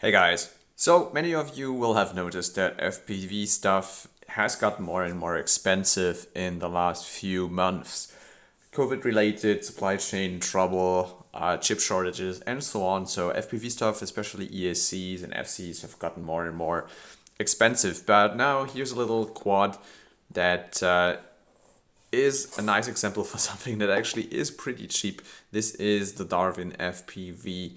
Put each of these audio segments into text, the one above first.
Hey guys, so many of you will have noticed that FPV stuff has got more and more expensive in the last few months. COVID related supply chain trouble, chip shortages, and so on. So FPV stuff, especially ESCs and FCs, have gotten more and more expensive. But now here's a little quad that is a nice example for something that actually is pretty cheap. This is the Darwin FPV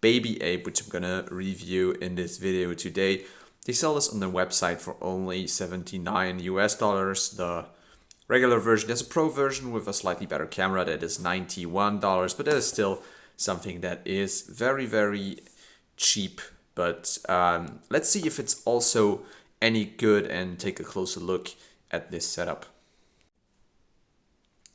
baby ape, which I'm gonna review in this video today. They sell this on their website for only 79 US dollars. The regular version, there's a pro version with a slightly better camera that is $91, but that is still something that is very, very cheap. But let's see if it's also any good and take a closer look at this setup.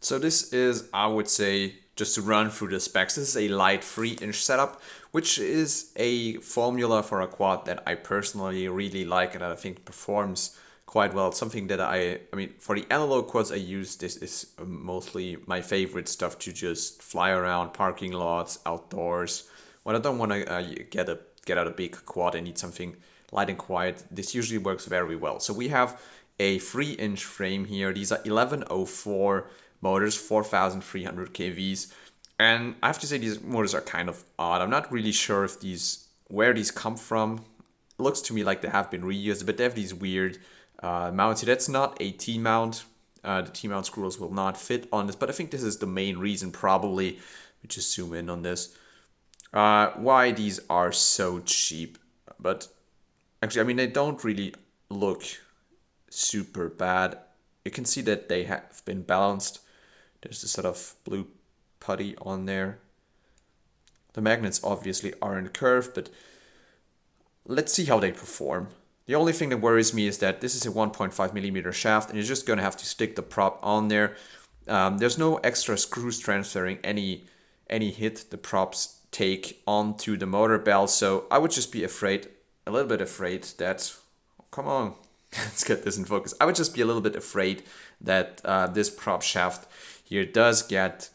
So this is, I would say, just to run through the specs, this is a light 3-inch setup, which is a formula for a quad that I personally really like and that I think performs quite well. It's something that I mean, for the analog quads I use, this is mostly my favorite stuff to just fly around parking lots, outdoors. When I don't want to get out a big quad and need something light and quiet, this usually works very well. So we have a 3-inch frame here. These are 1104 motors, 4,300 kVs. And I have to say these motors are kind of odd. I'm not really sure if where these come from. It looks to me like they have been reused, but they have these weird mounts. That's not a T-mount. The T-mount screws will not fit on this, but I think this is the main reason probably. Let me just zoom in on this. Why these are so cheap. But actually, I mean, they don't really look super bad. You can see that they have been balanced. There's this sort of blue putty on there. The magnets obviously aren't curved, but let's see how they perform. The only thing that worries me is that this is a 1.5 millimeter shaft and you're just going to have to stick the prop on there. There's no extra screws transferring any hit the props take onto the motor bell, so I would just be a little bit afraid that, come on, let's get this in focus. I would just be a little bit afraid that this prop shaft here does get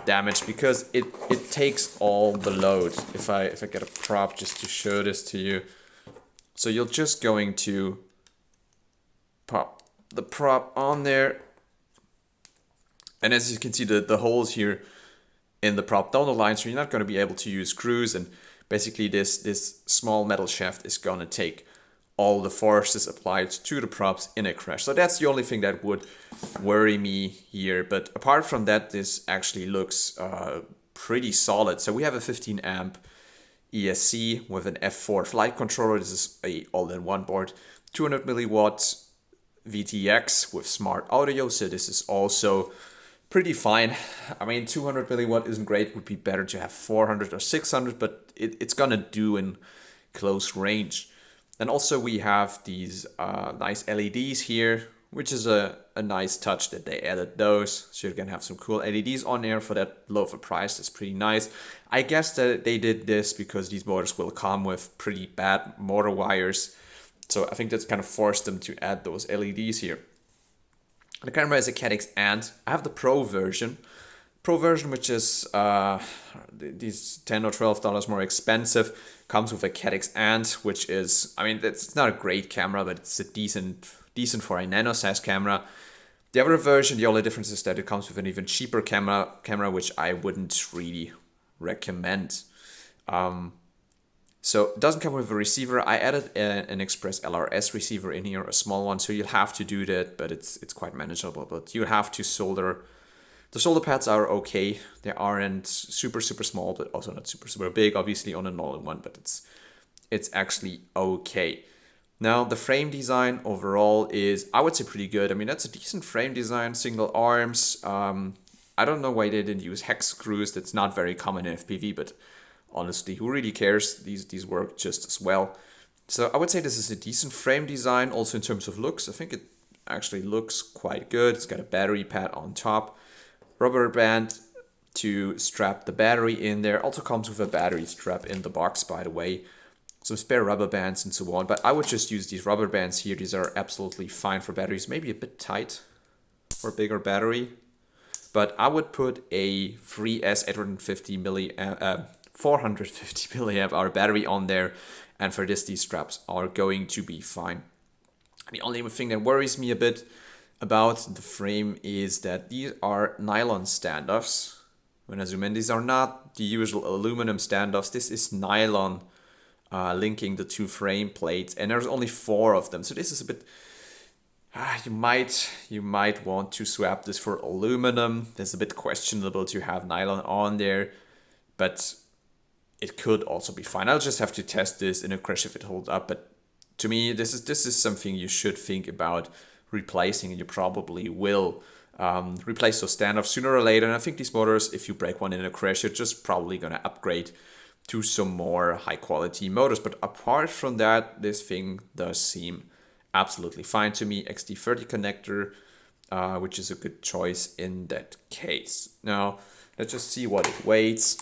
damaged because it takes all the load. If I get a prop just to show this to you, so you're just going to pop the prop on there, and as you can see, the holes here in the prop don't align, so you're not going to be able to use screws, and basically this small metal shaft is going to take all the forces applied to the props in a crash. So that's the only thing that would worry me here. But apart from that, this actually looks pretty solid. So we have a 15 amp ESC with an F4 flight controller. This is a all-in-one board. 200 milliwatt VTX with smart audio. So this is also pretty fine. I mean, 200 milliwatt isn't great. Would be better to have 400 or 600, but it's gonna do in close range. And also we have these nice LEDs here, which is a nice touch that they added those. So you're gonna have some cool LEDs on there for that low of a price. That's pretty nice. I guess that they did this because these motors will come with pretty bad motor wires. So I think that's kind of forced them to add those LEDs here. The camera is a Caddx and I have the Pro version. Pro version, which is these $10 or $12 more expensive, comes with a Caddx and, which is, I mean, it's not a great camera, but it's a decent for a nano size camera. The other version, the only difference is that it comes with an even cheaper camera, which I wouldn't really recommend. So it doesn't come with a receiver. I added an Express LRS receiver in here, a small one, so you'll have to do that, but it's quite manageable. But you have to solder. The solder pads are okay. They aren't super small, but also not super big. Obviously on an all-in-one, but it's actually okay. Now the frame design overall is, I would say, pretty good. I mean, that's a decent frame design. Single arms. I don't know why they didn't use hex screws. That's not very common in FPV, but honestly, who really cares? These work just as well. So I would say this is a decent frame design. Also in terms of looks, I think it actually looks quite good. It's got a battery pad on top. Rubber band to strap the battery in there. Also comes with a battery strap in the box, by the way. Some spare rubber bands and so on. But I would just use these rubber bands here. These are absolutely fine for batteries. Maybe a bit tight for a bigger battery. But I would put a 3S 850 450 milliamp hour battery on there, and for this, these straps are going to be fine. The only thing that worries me a bit about the frame is that these are nylon standoffs. When I zoom in, these are not the usual aluminum standoffs. This is nylon linking the two frame plates, and there's only 4 of them. So this is a bit. You might want to swap this for aluminum. It's a bit questionable to have nylon on there, but it could also be fine. I'll just have to test this in a crash if it holds up. But to me, this is something you should think about replacing, and you probably will replace those standoffs sooner or later. And I think these motors, if you break one in a crash, you're just probably gonna upgrade to some more high quality motors. But apart from that, this thing does seem absolutely fine to me. XT30 connector, which is a good choice in that case. Now, let's just see what it weighs.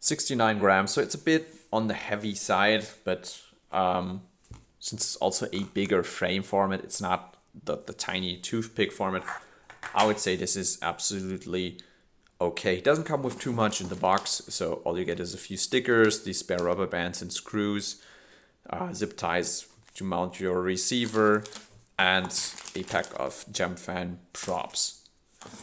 $69 grams, so it's a bit on the heavy side, but since it's also a bigger frame format, it's not the tiny toothpick format, I would say this is absolutely okay. It doesn't come with too much in the box, so all you get is a few stickers, these spare rubber bands and screws, zip ties to mount your receiver, and a pack of jump fan props.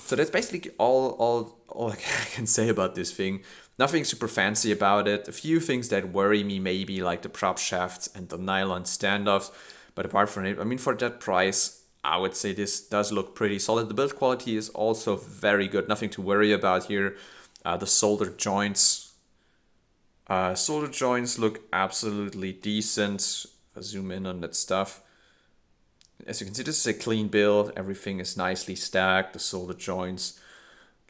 So that's basically all I can say about this thing. Nothing super fancy about it. A few things that worry me, maybe like the prop shafts and the nylon standoffs, but apart from it, I mean, for that price, I would say this does look pretty solid. The build quality is also very good. Nothing to worry about here. The solder joints look absolutely decent. If I zoom in on that stuff, as you can see, this is a clean build. Everything is nicely stacked. The solder joints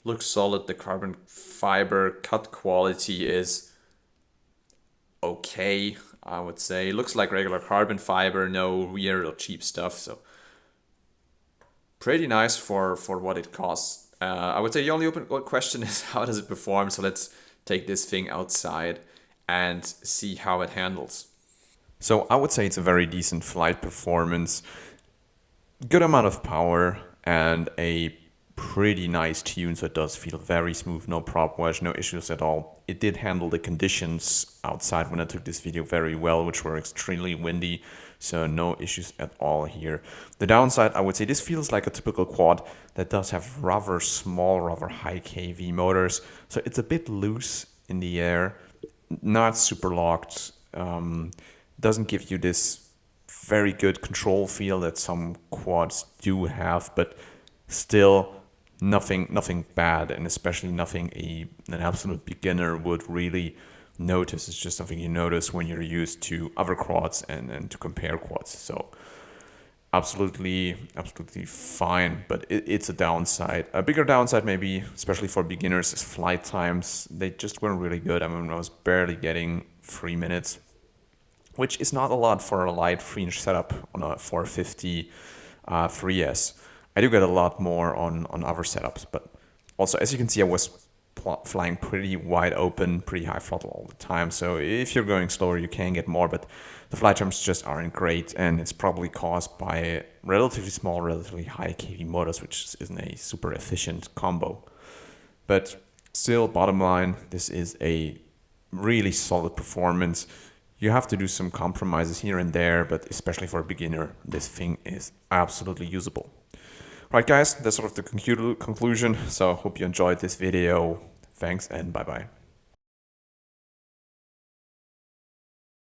look solid. The carbon fiber cut quality is okay, I would say. It looks like regular carbon fiber, no weird or cheap stuff. So pretty nice for what it costs. I would say the only open question is how does it perform? So let's take this thing outside and see how it handles. So I would say it's a very decent flight performance, good amount of power, and a pretty nice tune, so it does feel very smooth, no prop wash, no issues at all. It did handle the conditions outside when I took this video very well, which were extremely windy, so no issues at all here. The downside, I would say this feels like a typical quad that does have rather small, rather high kV motors, so it's a bit loose in the air, not super locked, doesn't give you this very good control feel that some quads do have, but still nothing bad, and especially nothing an absolute beginner would really notice. It's just something you notice when you're used to other quads and to compare quads. So absolutely fine, but it's a downside. A bigger downside maybe, especially for beginners, is flight times. They just weren't really good. I mean, I was barely getting 3 minutes, which is not a lot for a light 3-inch setup on a 450 3S. I do get a lot more on other setups, but also, as you can see, I was flying pretty wide open, pretty high throttle all the time. So if you're going slower, you can get more, but the flight times just aren't great, and it's probably caused by relatively small, relatively high kV motors, which isn't a super efficient combo. But still, bottom line, this is a really solid performance. You have to do some compromises here and there, but especially for a beginner, this thing is absolutely usable. Right, guys, that's sort of the conclusion. So hope you enjoyed this video. Thanks and bye-bye.